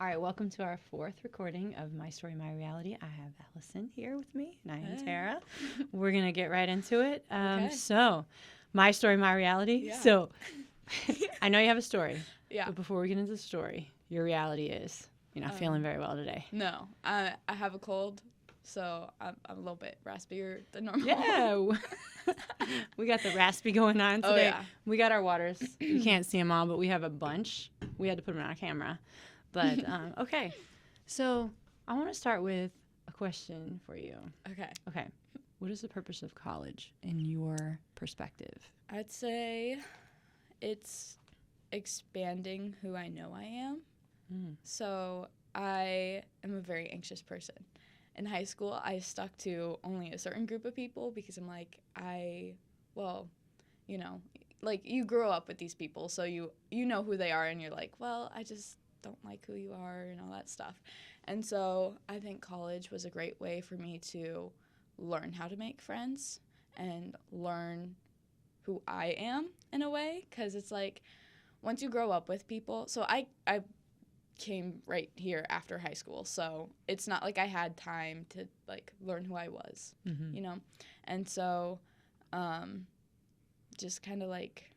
All right, welcome to our fourth recording of My Story, My Reality. I have Allison here with me, and I am Tara. We're going to get right into it. Okay. So, My Story, My Reality. Yeah. So, I know you have a story. Yeah. But before we get into the story, your reality is you're not feeling very well today. No, I have a cold, so I'm a little bit raspier than normal. Yeah. We got the raspy going on today. Oh, yeah. We got our waters. You can't see them all, but we have a bunch. We had to put them on camera. But, okay. So, I want to start with a question for you. Okay. What is the purpose of college in your perspective? I'd say it's expanding who I know I am. So I am a very anxious person. In high school, I stuck to only a certain group of people because I'm like, you grow up with these people, so you know who they are, and you're like, well, I just don't like who you are and all that stuff. And so I think college was a great way for me to learn how to make friends and learn who I am in a way, because it's like once you grow up with people, so I came right here after high school, so it's not like I had time to like learn who I was, and so just kind of like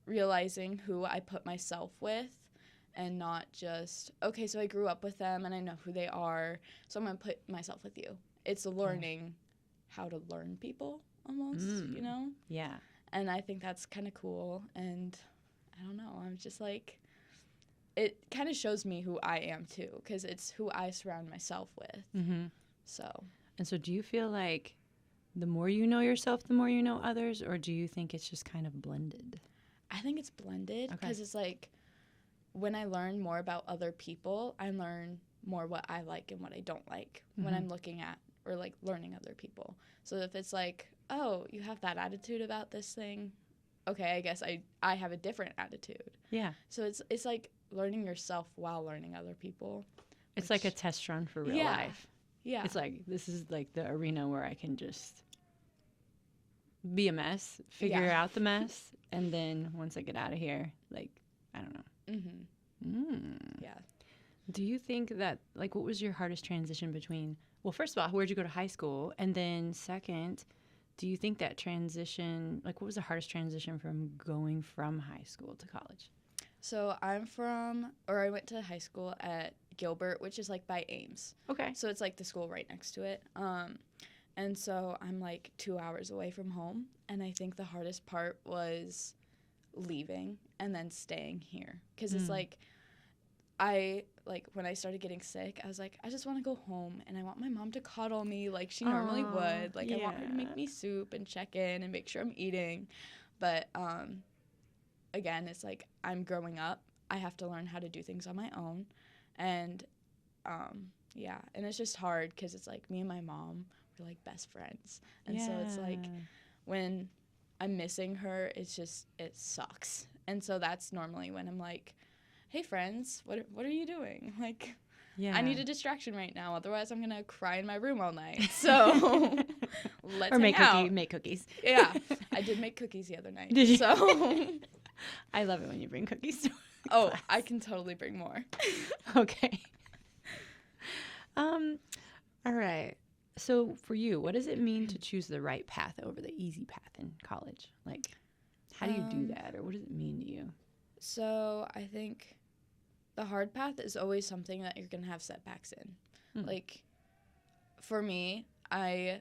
realizing who I put myself with and not just, okay, so I grew up with them and I know who they are, so I'm going to put myself with you. It's learning how to learn people almost, Yeah. And I think that's kind of cool. And I don't know, I'm just like, it kind of shows me who I am too, because it's who I surround myself with. Mm-hmm. So do you feel like the more you know yourself, the more you know others, or do you think it's just kind of blended? I think it's blended, because it's like when I learn more about other people, I learn more what I like and what I don't like when I'm looking at or like learning other people. So if it's like, oh, you have that attitude about this thing, okay, I guess I have a different attitude. Yeah. So it's like learning yourself while learning other people. It's like a test run for real life. Yeah. It's like, this is like the arena where I can just be a mess, figure out the mess, and then once I get out of here, like, I don't know. Yeah. Do you think that, like, what was your hardest transition between, well, first of all, where'd you go to high school? And then second, do you think that transition, like, what was the hardest transition from going from high school to college? So I went to high school at Gilbert, which is like by Ames. Okay. So it's like the school right next to it. And so I'm like 2 hours away from home. And I think the hardest part was leaving and then staying here. Because it's like, when I started getting sick, I was like, I just want to go home and I want my mom to cuddle me like she normally would. Like, I want her to make me soup and check in and make sure I'm eating. But again, it's like I'm growing up. I have to learn how to do things on my own. And and it's just hard because it's like me and my mom were like best friends. And so it's like when I'm missing her, it sucks. And so that's normally when I'm like, hey, friends, what are you doing? Like, I need a distraction right now. Otherwise, I'm going to cry in my room all night. So let's hang out. Make cookies. Yeah. I did make cookies the other night. Did you? So I love it when you bring cookies to Oh, class. I can totally bring more. Okay. All right. So for you, what does it mean to choose the right path over the easy path in college? Like, how do you do that, or what does it mean to you? So I think the hard path is always something that you're going to have setbacks in. Like, for me, I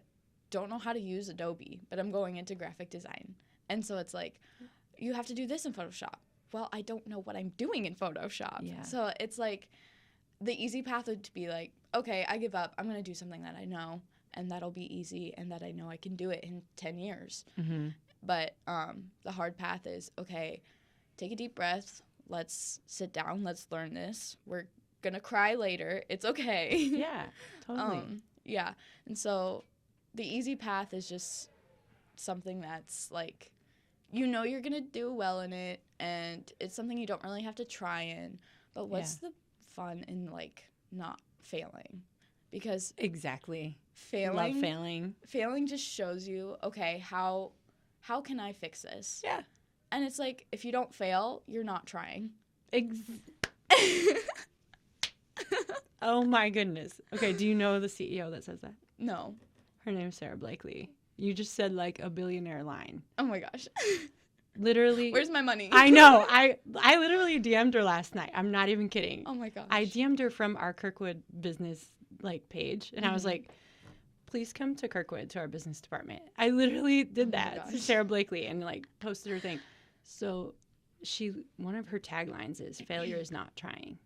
don't know how to use Adobe, but I'm going into graphic design. And so it's like, you have to do this in Photoshop. Well, I don't know what I'm doing in Photoshop. Yeah. So it's like, the easy path would be like, okay, I give up. I'm going to do something that I know, and that'll be easy, and that I know I can do it in 10 years. But the hard path is, okay, take a deep breath. Let's sit down. Let's learn this. We're going to cry later. It's okay. Yeah, totally. Yeah. And so the easy path is just something that's like, you know you're going to do well in it, and it's something you don't really have to try in. But what's the fun in, like, not failing? Because exactly. Failing. Love failing. Failing just shows you, okay, how can I fix this? Yeah. And it's like, if you don't fail, you're not trying. Oh my goodness. Okay, do you know the CEO that says that? No. Her name is Sarah Blakely. You just said like a billionaire line. Oh my gosh. Literally. Where's my money? I know. I literally DM'd her last night. I'm not even kidding. Oh my gosh. I DM'd her from our Kirkwood business like page, and I was like, please come to Kirkwood to our business department. I literally did that to Sarah Blakely and like posted her thing. So one of her taglines is failure is not trying.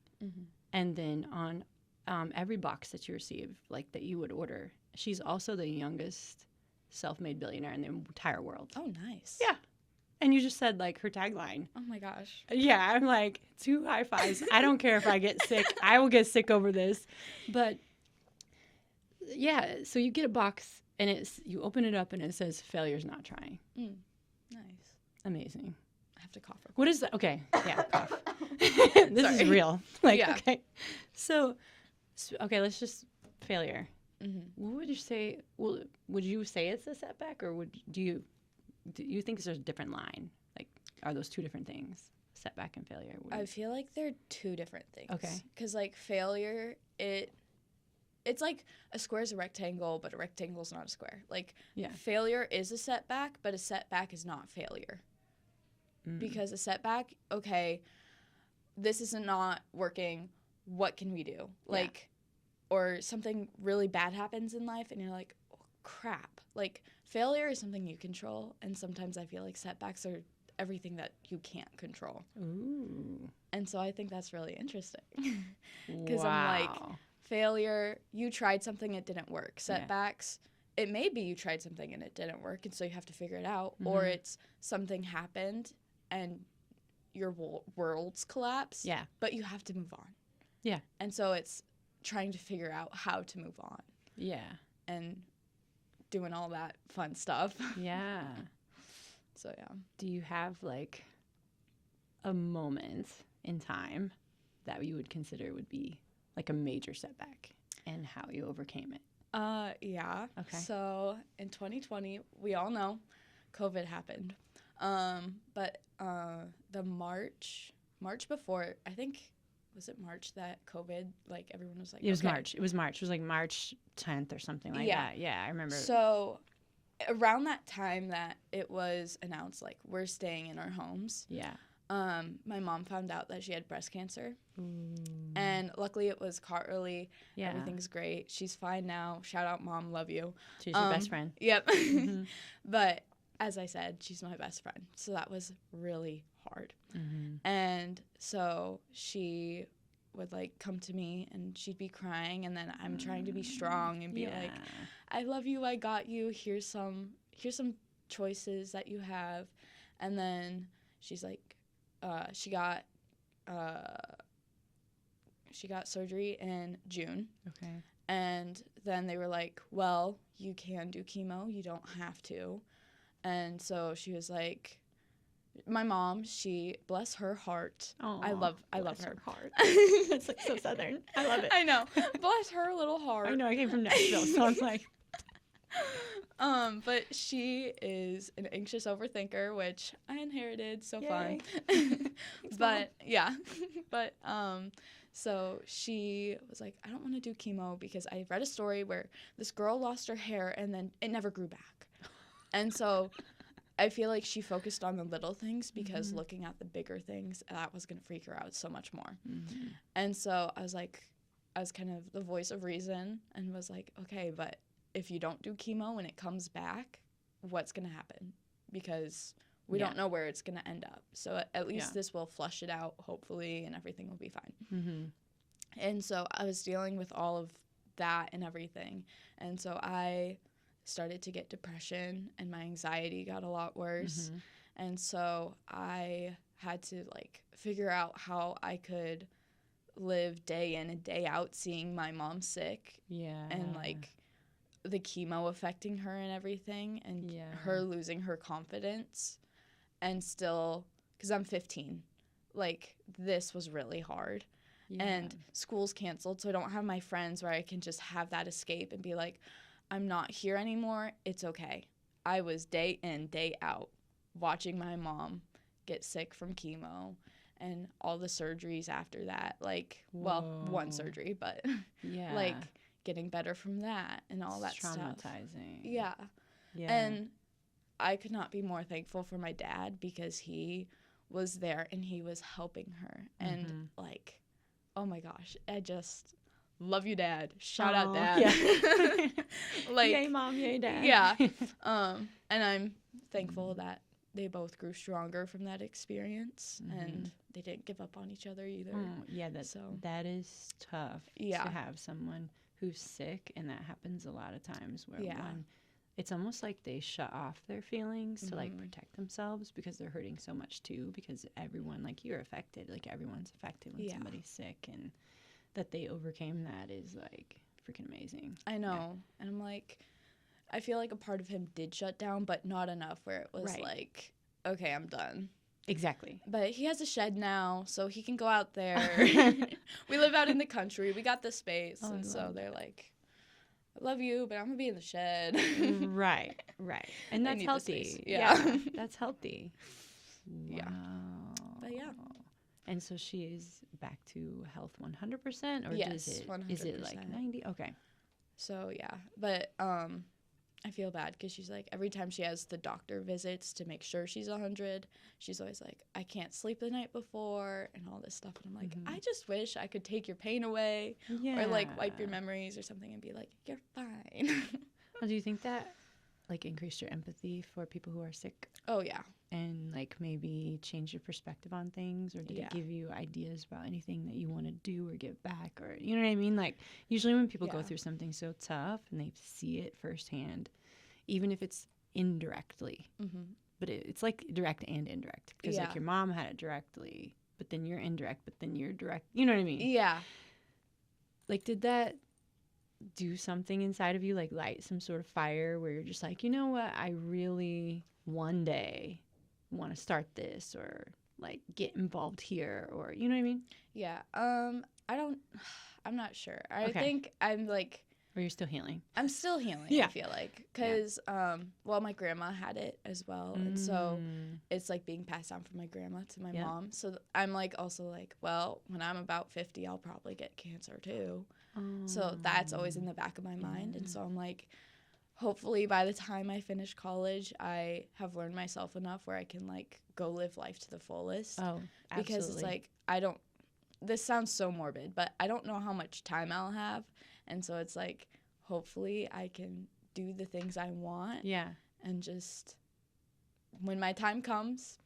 And then on every box that you receive, like that you would order, she's also the youngest self-made billionaire in the entire world. Oh, nice. Yeah. And you just said like her tagline. Oh my gosh. Yeah, I'm like, 2 high fives. I don't care if I get sick. I will get sick over this. But yeah, so you get a box and you open it up and it says failure's not trying. Nice. Amazing. I have to cough. What is that? Okay. Yeah, cough. This is real. Like, Yeah. okay. So, okay, let's just failure. What would you say? Well, would you say it's a setback, or do you think there's a different line? Like, are those two different things? Setback and failure. I feel like they're two different things. Okay. Because like failure, it's like a square is a rectangle, but a rectangle is not a square. Like failure is a setback, but a setback is not failure. Because a setback, okay, this is not working. What can we do? Like, or something really bad happens in life, and you're like, oh, crap. Like, failure is something you control, and sometimes I feel like setbacks are everything that you can't control. Ooh. And so I think that's really interesting. Because I'm like, failure, you tried something, it didn't work. Setbacks, it may be you tried something and it didn't work, and so you have to figure it out. Or it's something happened and your worlds collapse. Yeah. But you have to move on. Yeah. And so it's trying to figure out how to move on. Yeah. And doing all that fun stuff. Yeah. So, yeah. Do you have, like, a moment in time that you would consider would be, like, a major setback and how you overcame it? Yeah. Okay. So, in 2020, we all know COVID happened. But the March before, I think, was it March that COVID, like, everyone was like, it was March. It was March. It was, like, March 10th or something like that. Yeah, I remember. So around that time that it was announced, like, we're staying in our homes. Yeah. My mom found out that she had breast cancer. And luckily it was caught early. Yeah. Everything's great. She's fine now. Shout out, Mom. Love you. She's your best friend. Yep. But as I said, she's my best friend. So that was really hard. And so she would, like, come to me and she'd be crying, and then I'm trying to be strong and be like, I love you, I got you, here's some choices that you have. And then she's like, she got surgery in June. Okay. And then they were like, well, you can do chemo, you don't have to. And so she was like, my mom, she, bless her heart. Aww, I love her. Heart. That's like so Southern. I love it. I know. Bless her little heart. I know. I came from Nashville, so I'm like. But she is an anxious overthinker, which I inherited. So Yay. Fun. Thanks, But yeah. But so she was like, I don't want to do chemo because I read a story where this girl lost her hair and then it never grew back. And so I feel like she focused on the little things because looking at the bigger things, that was going to freak her out so much more. And so I was kind of the voice of reason and was like, okay, but if you don't do chemo and it comes back, what's going to happen? Because we don't know where it's going to end up. So at least this will flush it out, hopefully, and everything will be fine. And so I was dealing with all of that and everything. And so I started to get depression and my anxiety got a lot worse. And so I had to, like, figure out how I could live day in and day out seeing my mom sick. Yeah. And, like, the chemo affecting her and everything, and her losing her confidence. And still, because I'm 15, like, this was really hard. And school's canceled, so I don't have my friends where I can just have that escape and be like, I'm not here anymore, it's okay. I was day in, day out watching my mom get sick from chemo and all the surgeries after that. Like, well, one surgery, but Yeah. like getting better from that and all that stuff. Traumatizing. Yeah. Yeah. And I could not be more thankful for my dad because he was there and he was helping her. And like, oh my gosh, I just love you, Dad. Shout out, Dad. Yeah. Like, yay, Mom, yay, Dad. Yeah. And I'm thankful that they both grew stronger from that experience and they didn't give up on each other either. Yeah, that is tough to have someone who's sick, and that happens a lot of times where one, it's almost like they shut off their feelings to like protect themselves because they're hurting so much too, because everyone, like, you're affected, like everyone's affected when somebody's sick, and that they overcame that is like freaking amazing. I know. And I'm like, I feel like a part of him did shut down, but not enough where it was like, okay, I'm done. Exactly. But he has a shed now, so he can go out there. We live out in the country. We got the space. And so they're like, I love you, but I'm going to be in the shed. Right. And that's healthy. Yeah. That's healthy. Wow. Yeah. But yeah. And so she is back to health 100%, or yes, is 100%. it like 90? Okay. So yeah, but I feel bad because she's like, every time she has the doctor visits to make sure she's 100, she's always like, I can't sleep the night before and all this stuff. And I'm like, I just wish I could take your pain away or like wipe your memories or something and be like, you're fine. Well, do you think that like increased your empathy for people who are sick? Oh yeah. And like maybe change your perspective on things, or did it give you ideas about anything that you want to do or give back, or you know what I mean? Like usually when people go through something so tough and they see it firsthand, even if it's indirectly, but it's like direct and indirect, because like your mom had it directly, but then you're indirect, but then you're direct. You know what I mean? Yeah. Like, did that do something inside of you, like light some sort of fire where you're just like, you know what, I really one day want to start this, or like get involved here, or you know what I mean? Yeah. I'm not sure. I think I'm like, or you're still healing. I'm still healing. I feel like, because well, my grandma had it as well, and so it's like being passed down from my grandma to my mom. So I'm like also like, well, when I'm about 50, I'll probably get cancer too. So that's always in the back of my mind, and so I'm like, hopefully by the time I finish college, I have learned myself enough where I can like go live life to the fullest. Oh, absolutely. Because it's like, this sounds so morbid, but I don't know how much time I'll have. And so it's like, hopefully I can do the things I want. Yeah. And just, when my time comes,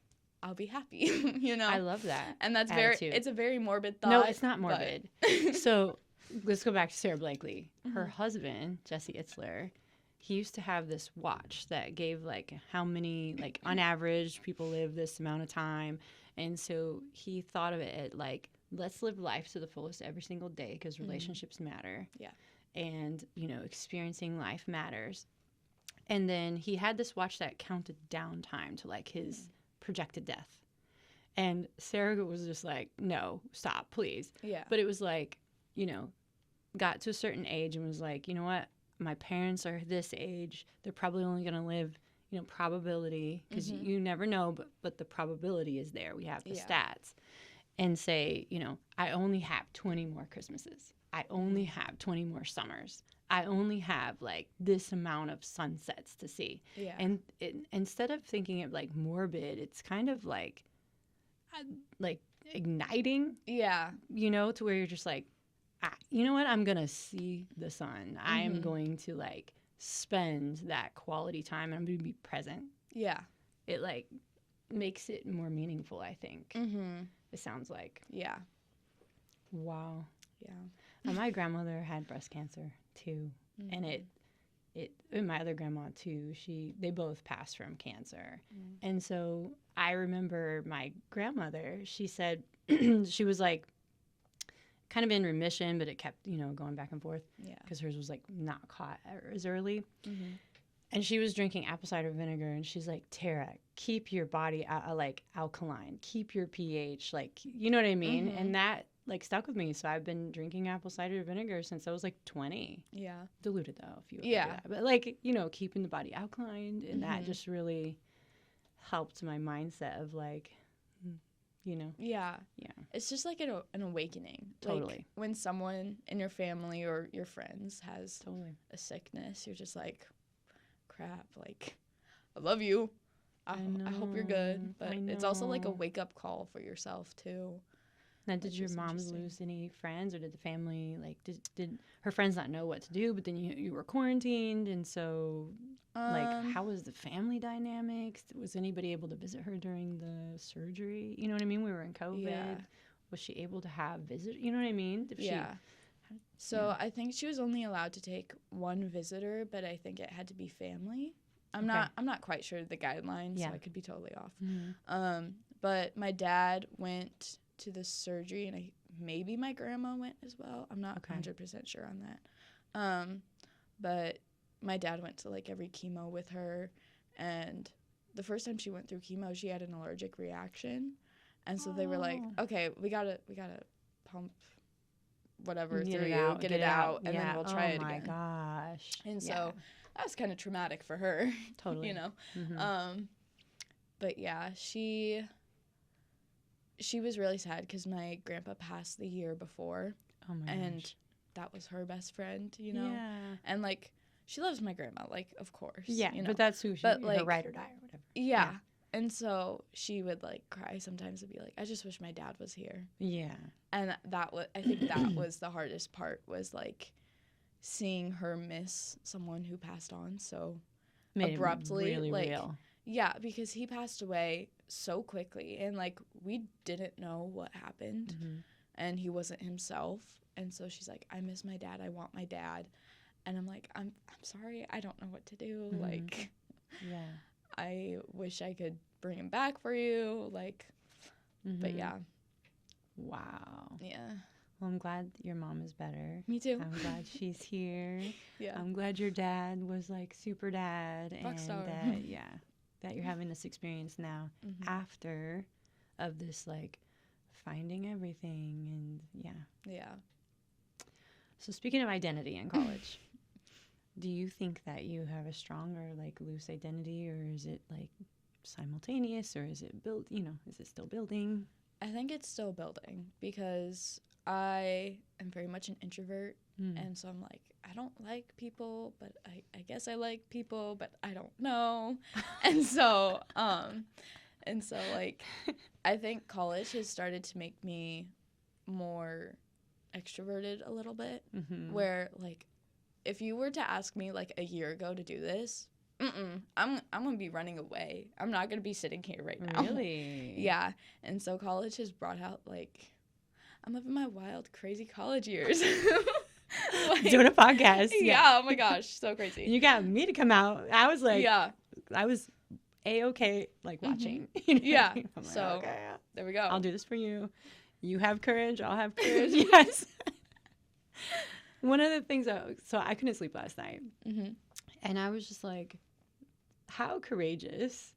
I'll be happy, you know? I love that. And that's attitude. It's a very morbid thought. No, it's not morbid. So let's go back to Sarah Blakely. Her husband, Jesse Itzler, he used to have this watch that gave like how many, like on average, people live this amount of time. And so he thought of it at like, let's live life to the fullest every single day, because relationships matter. Yeah. And, you know, experiencing life matters. And then he had this watch that counted down time to like his projected death. And Sarah was just like, no, stop, please. Yeah. But it was like, you know, got to a certain age and was like, you know what? My parents are this age. They're probably only going to live, you know, probability, because you never know, but the probability is there. We have the stats. And say, you know, I only have 20 more Christmases. I only have 20 more summers. I only have like this amount of sunsets to see. Yeah. And instead of thinking it like morbid, it's kind of like igniting. Yeah. You know, to where you're just like, you know what? I'm going to see the sun. I am going to like spend that quality time, and I'm going to be present. Yeah. It like makes it more meaningful, I think. It sounds like. Yeah. Wow. Yeah. My grandmother had breast cancer too, and and my other grandma too. They both passed from cancer, and so I remember my grandmother. She said she was like kind of in remission, but it kept going back and forth. Yeah. Because hers was like not caught as early. And she was drinking apple cider vinegar, and she's like, Tara, keep your body like alkaline, keep your pH, like, you know what I mean? And that like stuck with me. So I've been drinking apple cider vinegar since I was like 20. Yeah. Diluted though, if you would do that. But like, keeping the body alkaline, and that just really helped my mindset of like, you know? Yeah. Yeah. It's just like an awakening. Totally. Like when someone in your family or your friends has Totally. a sickness, you're just like, crap, like, I love you. I hope you're good. But it's also like a wake-up call for yourself, too. Now, did your mom lose any friends, or did the family, like, did her friends not know what to do, but then you were quarantined, and so, like, how was the family dynamics? Was anybody able to visit her during the surgery? You know what I mean? We were in COVID. Yeah. Was she able to have visit? You know what I mean? So I think she was only allowed to take one visitor, but I think it had to be family. I'm not quite sure the guidelines, so I could be totally off. Mm-hmm. But my dad went to the surgery, and maybe my grandma went as well. I'm not 100% sure on that. But my dad went to like every chemo with her, and the first time she went through chemo, she had an allergic reaction, and so they were like, okay, we gotta pump whatever through you, get it out, and then we'll try it again. Oh my gosh. And so that was kind of traumatic for her. Totally. You know. Mm-hmm. But yeah, she was really sad because my grandpa passed the year before. Oh my and gosh. that was her best friend, you know. Yeah. And like she loves my grandma, like of course. Yeah, you know? but that's who she, but, like, her ride or die or whatever. Yeah. And so she would like cry sometimes and be like, I just wish my dad was here. Yeah. And I think that was the hardest part, was like seeing her miss someone who passed on so abruptly. Really like, real. Yeah, because he passed away so quickly, and like we didn't know what happened, and he wasn't himself. And so she's like, I miss my dad. I want my dad. And I'm like, I'm sorry. I don't know what to do. Like, yeah. I wish I could bring him back for you. Like, but yeah. Wow. Yeah. Well, I'm glad your mom is better. Me too. I'm glad she's here. Yeah. I'm glad your dad was like super dad. Rockstar. And that you're having this experience now after of this like finding everything. And Yeah. So speaking of identity in college, do you think that you have a strong or like loose identity, or is it like simultaneous, or is it built, is it still building? I think it's still building because I am very much an introvert. And so I'm like, I don't like people, but I guess I like people, but I don't know. and so like, I think college has started to make me more extroverted a little bit, where like, if you were to ask me like a year ago to do this, I'm gonna be running away. I'm not gonna be sitting here right now. Really? Yeah. And so college has brought out like, I'm living my wild, crazy college years. Like, doing a podcast. Yeah. Oh my gosh, so crazy. You got me to come out. I was like, I was A-okay, like watching. Yeah. I'm like, so okay, there we go. I'll do this for you. You have courage. I'll have courage. Yes. One of the things, so I couldn't sleep last night. And I was just like, how courageous,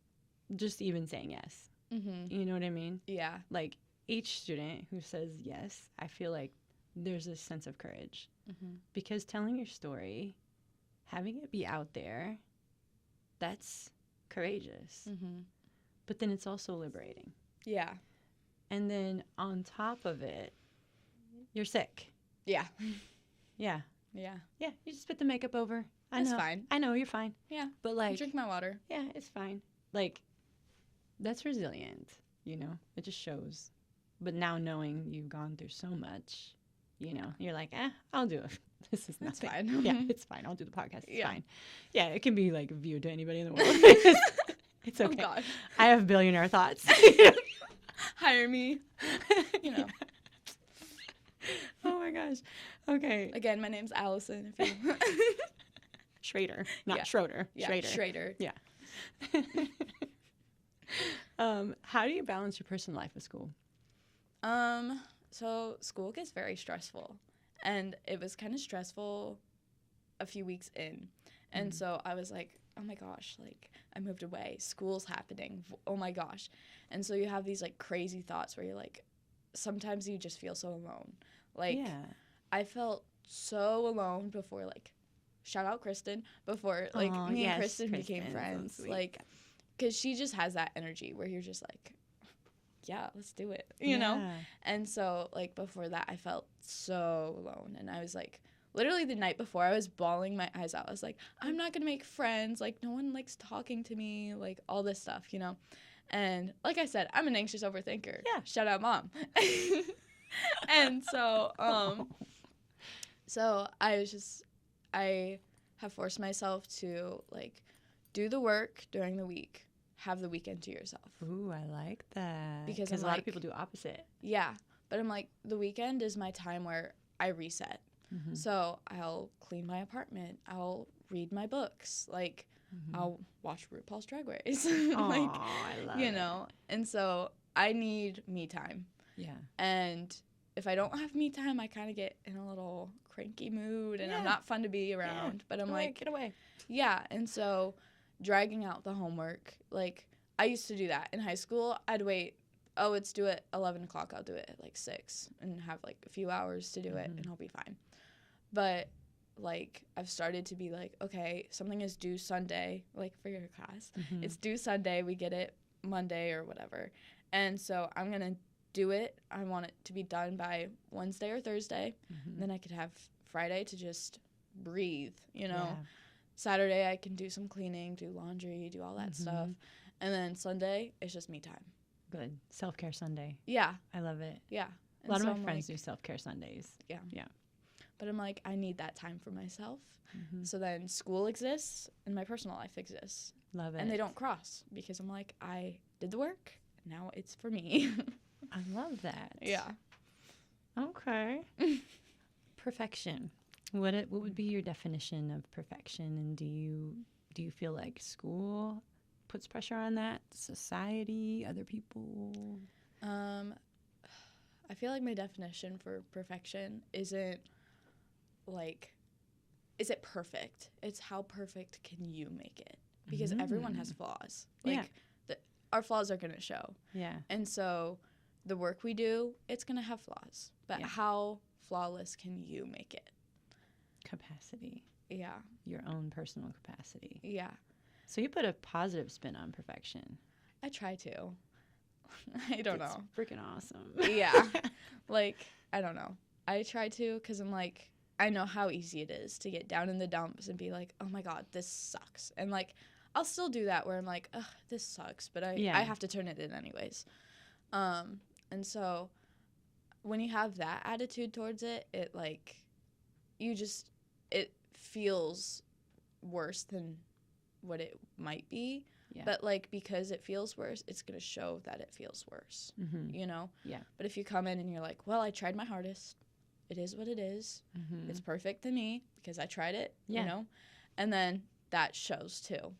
just even saying yes. You know what I mean? Yeah. Like, each student who says yes, I feel like there's a sense of courage. Because telling your story, having it be out there, that's courageous. But then it's also liberating. Yeah. And then on top of it, you're sick. Yeah. Yeah. Yeah. Yeah. You just put the makeup over. That's fine. I know, you're fine. Yeah. But like, drink my water. Yeah, it's fine. Like, that's resilient, It just shows. But now knowing you've gone through so much, you're like, I'll do it. This is nothing. It's fine. Yeah, it's fine. I'll do the podcast. It's Yeah. fine. Yeah, it can be like viewed to anybody in the world. It's okay. Oh gosh. I have billionaire thoughts. Hire me. Oh my gosh. Okay. Again, my name's Allison. If you... Schrader, not Schroeder. Yeah, Schrader. Schrader. Yeah. How do you balance your personal life with school? So school gets very stressful, and it was kind of stressful a few weeks in. And so I was like, oh my gosh, like I moved away, school's happening. Oh my gosh. And so you have these like crazy thoughts where you're like, sometimes you just feel so alone. Like I felt so alone before, like, shout out Kristen, before like me and Kristen became friends. Like, because she just has that energy where you're just like, yeah, let's do it, you know? Yeah. And so, like, before that, I felt so alone. And I was like, literally the night before, I was bawling my eyes out. I was like, I'm not going to make friends. Like, no one likes talking to me, like, all this stuff, you know? And like I said, I'm an anxious overthinker. Yeah. Shout out, Mom. And so I have forced myself to, like, do the work during the week, have the weekend to yourself. Ooh, I like that. Because a I'm lot of like- people do opposite. Yeah, but I'm like, the weekend is my time where I reset. Mm-hmm. So I'll clean my apartment. I'll read my books. Like, I'll watch RuPaul's Drag Race. Like, I love you it. know? And so I need me time. Yeah. And if I don't have me time, I kind of get in a little cranky mood and I'm Yeah. not fun to be around. But I'm like, get away. yeah. And so dragging out the homework, like, I used to do that. In high school, I'd wait, oh, it's due at 11 o'clock. I'll do it at, like, 6 and have, like, a few hours to do it, and I'll be fine. But, like, I've started to be like, okay, something is due Sunday, like, for your class. Mm-hmm. It's due Sunday. We get it Monday or whatever. And so I'm going to do it. I want it to be done by Wednesday or Thursday. Mm-hmm. Then I could have Friday to just breathe, you know? Yeah. Saturday I can do some cleaning, do laundry, do all that stuff. And then Sunday, it's just me time. Good. Self-care Sunday. Yeah, I love it. yeah. A lot And of so my I'm friends like- do self-care Sundays. But I'm like, I need that time for myself. Mm-hmm. So then school exists and my personal life exists. Love it. And they don't cross because I'm like, I did the work. Now it's for me. I love that. Yeah. Okay. Perfection. What would be your definition of perfection? And do you feel like school puts pressure on that? Society, other people? I feel like my definition for perfection isn't like, is it perfect? It's how perfect can you make it? Because everyone has flaws. Like, Yeah. our flaws are going to show. Yeah. And so the work we do, it's going to have flaws. But Yeah. how flawless can you make it? Capacity. Yeah. Your own personal capacity. Yeah. So you put a positive spin on perfection. I try to. I don't It's know. freaking awesome. Yeah. Like, I don't know. I try to because I'm like, I know how easy it is to get down in the dumps and be like, oh my God, this sucks. And like, I'll still do that where I'm like, ugh, this sucks, but I have to turn it in anyways. And so when you have that attitude towards it, it like, it feels worse than what it might be. Yeah. But like, because it feels worse, it's going to show that it feels worse, you know? Yeah. But if you come in and you're like, well, I tried my hardest. It is what it is. It's perfect to me because I tried it, Yeah. you know? And then that shows too.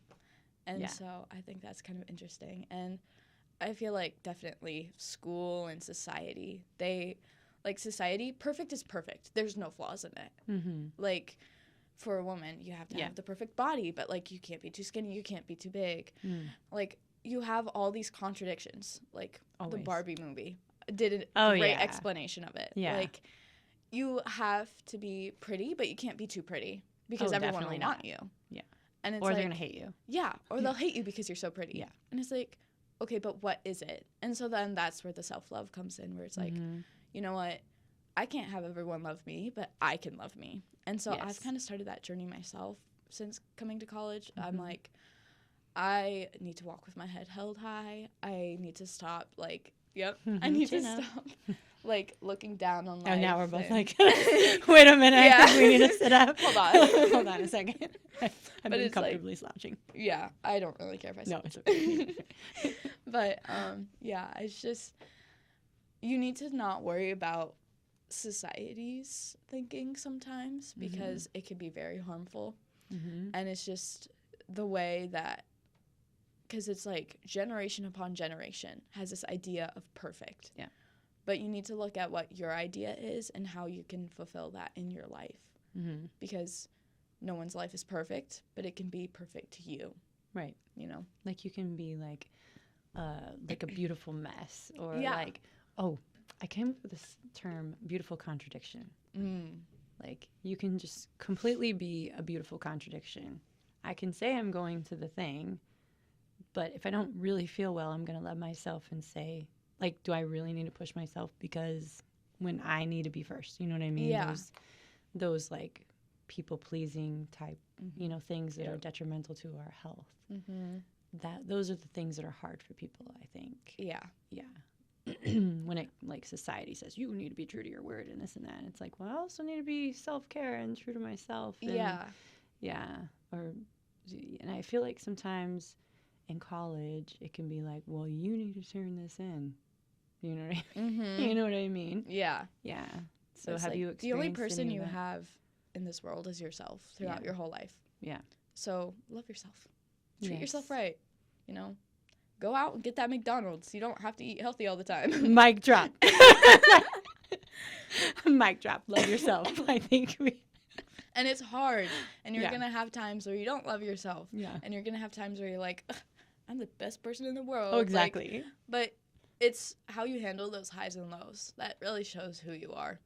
And Yeah. so I think that's kind of interesting. And I feel like definitely school and society, society, perfect is perfect. There's no flaws in it. Like, for a woman, you have to have the perfect body, but like, you can't be too skinny, you can't be too big. Like, you have all these contradictions. Like, the Always. Barbie movie did a Oh, great yeah. explanation of it. Yeah. Like, you have to be pretty, but you can't be too pretty because Oh, everyone will definitely want not. you. Yeah. And it's Or like, they're going to hate you. yeah, or they'll hate you because you're so pretty. Yeah. And it's like, okay, but what is it? And so then that's where the self-love comes in, where it's like, you know what? I can't have everyone love me, but I can love me. And so Yes. I've kind of started that journey myself since coming to college. I'm like, I need to walk with my head held high. I need to stop, like, I need to Chin up. stop, like, looking down on life. Oh, now we're both and- like, wait a minute, Yeah. I think we need to sit up. Hold on. Hold on a second. I've been it's like- comfortably slouching. Yeah, I don't really care if I No, say it's okay. But, yeah, it's just, you need to not worry about society's thinking sometimes because it can be very harmful. And it's just the way that, because it's like generation upon generation has this idea of perfect. Yeah. But you need to look at what your idea is and how you can fulfill that in your life. Because no one's life is perfect, but it can be perfect to you, Right. you know? Like you can be like a beautiful mess or Yeah. like, oh, I came up with this term, beautiful contradiction. Like you can just completely be a beautiful contradiction. I can say I'm going to the thing, but if I don't really feel well, I'm going to love myself and say, like, do I really need to push myself because when I need to be first, you know what I mean? Yeah. Those like people pleasing type, Mm-hmm. things that Yep. are detrimental to our health. Mm-hmm. Those are the things that are hard for people, I think. Yeah. Yeah. When it like society says you need to be true to your word and this and that, it's like, well, I also need to be self-care and true to myself. And yeah. And I feel like sometimes in college it can be like, well, you need to turn this in. You know what I mean? Mm-hmm. You know what I mean? Yeah. Yeah. So It's have like you experienced the only person any you of that? have in this world is yourself throughout Yeah. your whole life. Yeah. So love yourself. Treat Yes. yourself right. You know, go out and get that McDonald's. You don't have to eat healthy all the time. Mic drop. Mic drop. Love yourself. I think And it's hard. And you're Yeah. going to have times where you don't love yourself. Yeah. And you're going to have times where you're like, "Ugh, I'm the best person in the world. Oh, exactly. But it's how you handle those highs and lows that really shows who you are.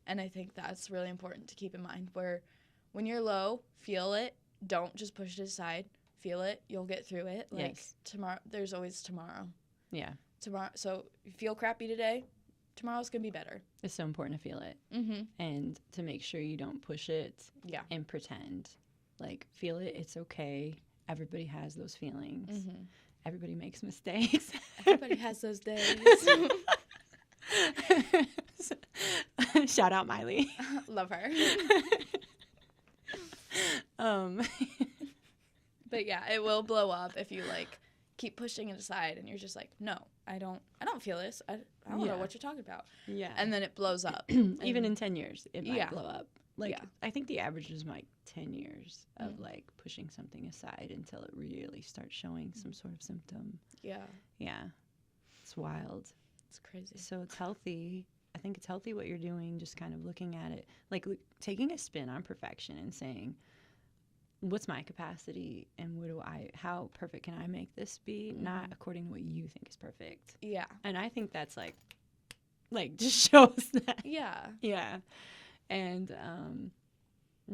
And I think that's really important to keep in mind, where when you're low, feel it. Don't just push it aside. Feel it. You'll get through it. Like Yes. tomorrow, there's always tomorrow. Yeah. Tomorrow. So you feel crappy today, tomorrow's going to be better. It's so important to feel it Mm-hmm. and to make sure you don't push it Yeah. and pretend. Like, feel it. It's okay. Everybody has those feelings. Mm-hmm. Everybody makes mistakes. Everybody has those days. Shout out Miley. Love her. Um, But yeah, it will blow up if you like keep pushing it aside and you're just like, no, I don't feel this. I don't Yeah. know what you're talking about. yeah. And then it blows up. Even in 10 years, it might Yeah. blow up. Like, Yeah. I think the average is like 10 years of Mm. like pushing something aside until it really starts showing some sort of symptom. Yeah, Yeah. It's wild. it's crazy. So it's healthy. I think it's healthy what you're doing, just kind of looking at it, like taking a spin on perfection and saying, what's my capacity and how perfect can I make this be? Not according to what you think is perfect. Yeah. And I think that's like just shows that. Yeah. Yeah. And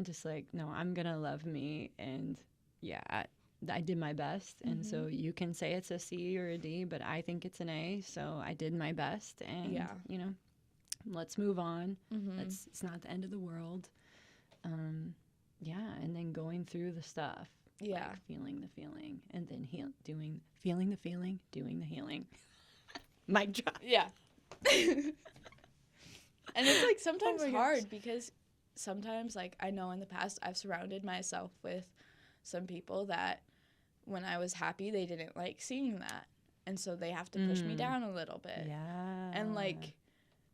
just like, no, I'm going to love me. And yeah, I did my best. And so you can say it's a C or a D, but I think it's an A. So I did my best. And, Yeah. let's move on. Mm-hmm. It's not the end of the world. Yeah. And then going through the stuff. Yeah. Like feeling the feeling. And then feeling the feeling, doing the healing. Mic drop. Yeah. And it's like sometimes Oh my hard gosh. because sometimes, like, I know in the past I've surrounded myself with some people that when I was happy, they didn't like seeing that. And so they have to push me down a little bit. Yeah. And like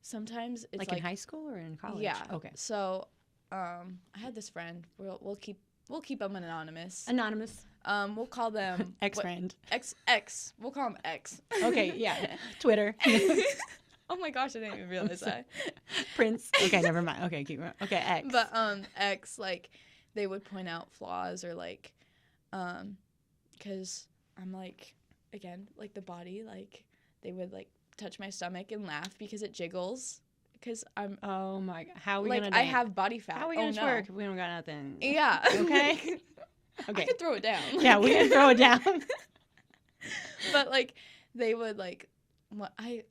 sometimes it's like in high school or in college? Yeah. Okay. So I had this friend. We'll keep them anonymous. Anonymous. We'll call them Ex-friend. X. We'll call them X. Okay, yeah. Twitter. Oh my gosh, I didn't even realize that. Prince. Okay, never mind. Okay, keep going. Okay, X. But X, like, they would point out flaws or like, because I'm like, again, like the body, like they would like touch my stomach and laugh because it jiggles. Because I'm oh my god. How are we like gonna I dance? have body fat. How are we gonna twerk if we don't got nothing? Yeah. Okay. I Okay. could throw it down. Yeah, we can throw it down. But like they would like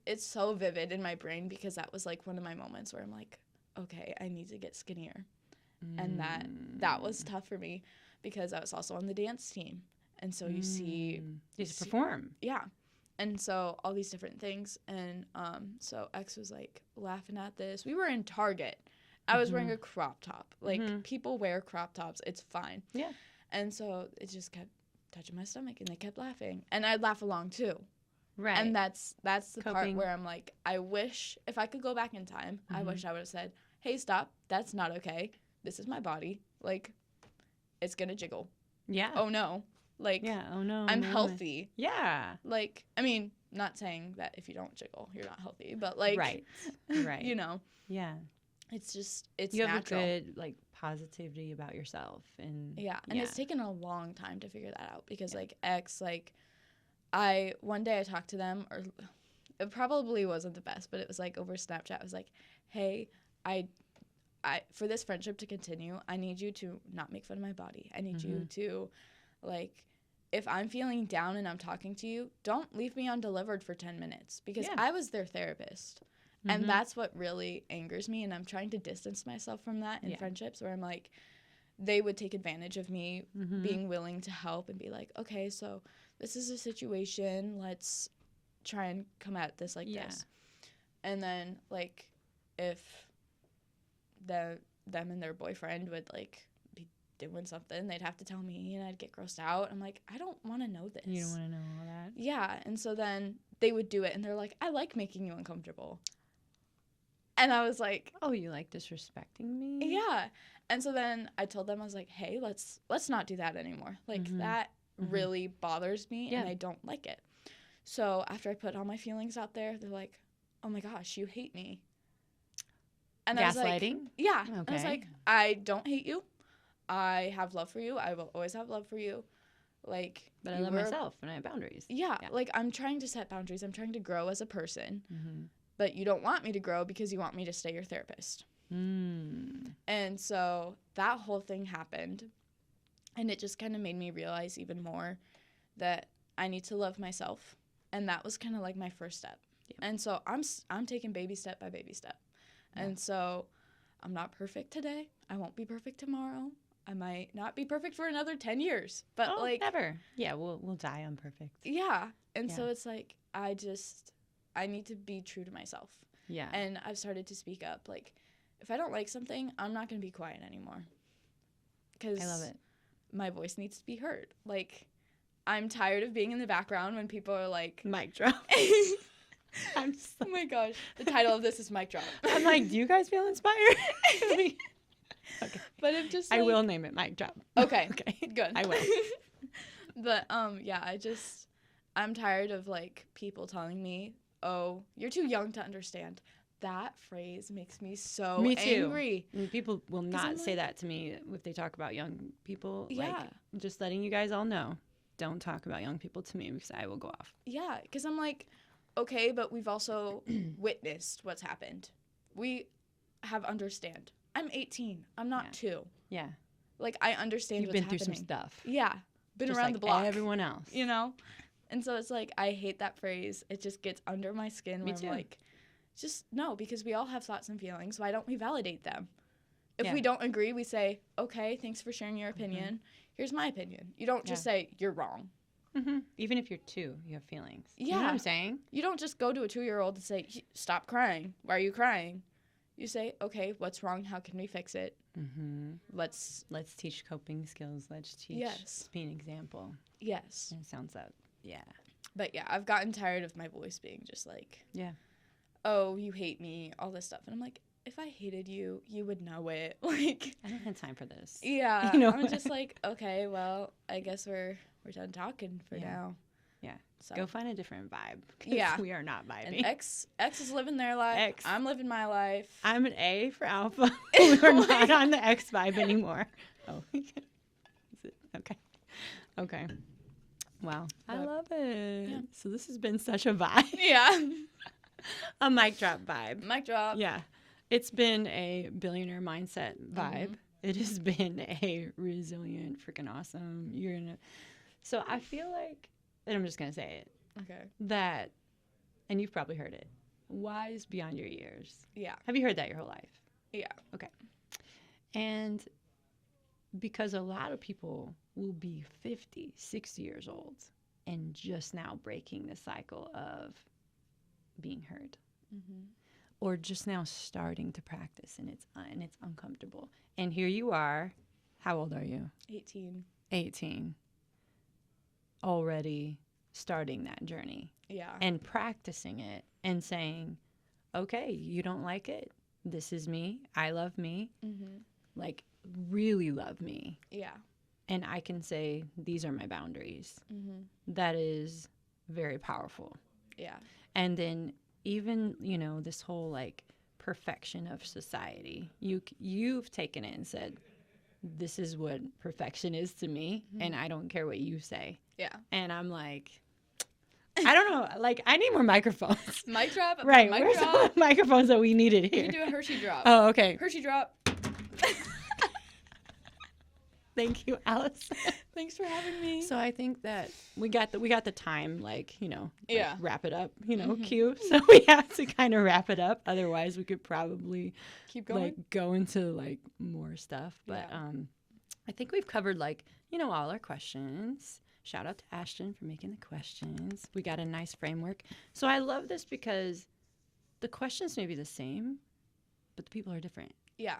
it's so vivid in my brain because that was like one of my moments where I'm like, okay, I need to get skinnier. And that was tough for me because I was also on the dance team. And so you see you just perform. yeah. And so all these different things and so X was like laughing at this. We were in Target. I was wearing a crop top. Like people wear crop tops. It's fine. Yeah. And so it just kept touching my stomach and they kept laughing. And I'd laugh along too. Right. And that's the part Coping. where I'm like, I wish if I could go back in time, I wish I would have said, "Hey, stop. That's not okay. This is my body. Like, it's gonna jiggle. Yeah. Oh no. Like, Yeah. Oh no. I'm no. healthy. Yeah. Like, I mean, not saying that if you don't jiggle, you're not healthy, but like, Right. Right. you know, Yeah. it's just it's You have natural. a good like positivity about yourself and Yeah, and it's taken a long time to figure that out because like X, like one day I talked to them, or it probably wasn't the best, but it was like over Snapchat. I was like, hey, I for this friendship to continue, I need you to not make fun of my body. I need you to like if I'm feeling down and I'm talking to you, don't leave me undelivered for 10 minutes because Yeah. I was their therapist. Mm-hmm. And that's what really angers me. And I'm trying to distance myself from that in Yeah. friendships where I'm like, they would take advantage of me Mm-hmm. being willing to help and be like, okay, so this is a situation. Let's try and come at this like Yeah. this. And then, like, if them and their boyfriend would, like, be doing something, they'd have to tell me, and I'd get grossed out. I'm like, I don't want to know this. You don't want to know all that. Yeah, and so then they would do it, and they're like, I like making you uncomfortable. And I was like, Oh, you like disrespecting me? yeah. And so then I told them, I was like, hey, let's not do that anymore. Like, Mhm. that Mhm. really bothers me, Yeah. and I don't like it. So after I put all my feelings out there, they're like, oh my gosh, you hate me. And I was like, Gaslighting? yeah. And I was Okay. like, I don't hate you. I have love for you. I will always have love for you. Like, But I you love were- myself and I have boundaries. Yeah, Yeah. like, I'm trying to set boundaries. I'm trying to grow as a person. Mm-hmm. But you don't want me to grow because you want me to stay your therapist. Mm. And so that whole thing happened. And it just kind of made me realize even more that I need to love myself. And that was kind of like my first step. Yeah. And so I'm taking baby step by baby step. Yeah. And so I'm not perfect today. I won't be perfect tomorrow. I might not be perfect for another 10 years. But Oh, like, never. Yeah, we'll die unperfect. yeah. And so Yeah. it's like, I need to be true to myself. Yeah. And I've started to speak up. Like, if I don't like something, I'm not going to be quiet anymore. Because I love it. my voice needs to be heard. Like, I'm tired of being in the background when people are like, Mic drop. I'm just oh my gosh, the title of this is Mic Drop. I'm like, do you guys feel inspired? Okay. But I'm just I like, will name it Mic Drop. Okay, Okay. good. I will. But, yeah, I'm tired of, like, people telling me, oh, you're too young to understand. That phrase makes me so Me too. angry. And people will I'm not say like- that to me if they talk about young people. Yeah. Like, just letting you guys all know, don't talk about young people to me because I will go off. Yeah, because I'm like, okay, but we've also witnessed what's happened. We have understand. I'm 18. I'm not Yeah. 2. Yeah. Like, I understand You've what's been through happening. some stuff. Yeah, been Just around like the block. everyone else. You know? And so it's like, I hate that phrase. It just gets under my skin. Me where too. I'm like, just no, because we all have thoughts and feelings. Why don't we validate them? If Yeah. we don't agree, we say, okay, thanks for sharing your opinion. Here's my opinion. You don't just say, you're wrong. Mm-hmm. Even if you're 2, you have feelings. You know what Yeah. I'm saying? You don't just go to a 2-year-old and say, stop crying. Why are you crying? You say, okay, what's wrong? How can we fix it? Mm-hmm. Let's, Let's teach coping skills. Let's teach. Yes. Let's be an example. yes. And it sounds that. Yeah. But yeah, I've gotten tired of my voice being just like, Yeah. oh, you hate me, all this stuff. And I'm like, if I hated you, you would know it. Like, I don't have time for this. yeah. You know? I'm just like, okay, well, I guess we're done talking for Yeah. now. Yeah. So, Go find a different vibe. 'Cause Yeah. we are not vibing. and X is living their life. X. I'm living my life. I'm an A for alpha. We're not on the X vibe anymore. Oh. Is it? Okay. Okay. Wow. I But- love it. yeah. So this has been such a vibe. Yeah. A mic drop vibe. Mic drop. Yeah. It's been a billionaire mindset vibe. It has been a resilient, freaking awesome. So I feel like, and I'm just going to say it, Okay. that, and you've probably heard it, wise beyond your years. Yeah. Have you heard that your whole life? Yeah. Okay. And because a lot of people will be 50, 60 years old and just now breaking the cycle of being heard, Mm-hmm. or just now starting to practice, and it's uncomfortable. And here you are. How old are you? 18. 18. Already starting that journey Yeah. and practicing it and saying, okay, you don't like it. This is me. I love me. Mm-hmm. Like, really love me. Yeah. And I can say, these are my boundaries. Mm-hmm. That is very powerful. Yeah. And then even, this whole like perfection of society, you've taken it and said, this is what perfection is to me, and I don't care what you say. Yeah. And I'm like, I don't know, like, I need more microphones. Mic drop. Right, Mic where's all drop. the microphones that we needed You here? can do a Hershey drop. Oh, okay. Hershey drop. Thank you, Alice. Thanks for having me. So I think that we got the time, like, Yeah. wrap it up, cue. So we have to kind of wrap it up. Otherwise, we could probably Keep going. like go into like more stuff. But Yeah. I think we've covered like all our questions. Shout out to Ashton for making the questions. We got a nice framework. So I love this because the questions may be the same, but the people are different. Yeah.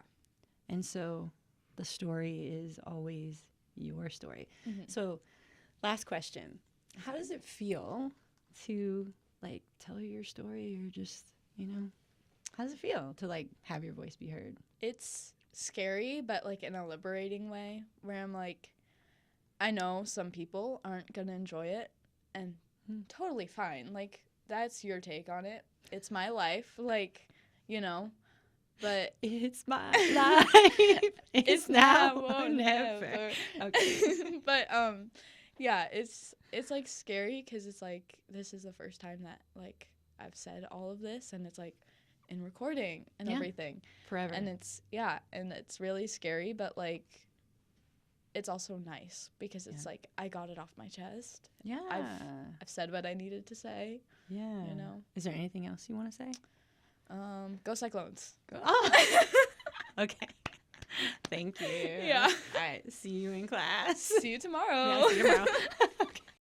And so the story is always your story. Mm-hmm. So last question. How does it feel to like tell your story or just, how does it feel to like have your voice be heard? It's scary, but like in a liberating way where I'm like, I know some people aren't going to enjoy it and totally fine. Like, that's your take on it. It's my life. Like, but it's my life. It's now or never. never. Okay. But yeah, it's like scary because it's like this is the first time that like I've said all of this, and it's like in recording and everything Forever. and it's really scary, but like it's also nice because it's like I got it off my chest. Yeah. I've said what I needed to say. Yeah. Is there anything else you want to say? Go Cyclones. Go. Oh. Okay. Thank you. Yeah. All right. See you in class. See you tomorrow. Yeah, see you tomorrow.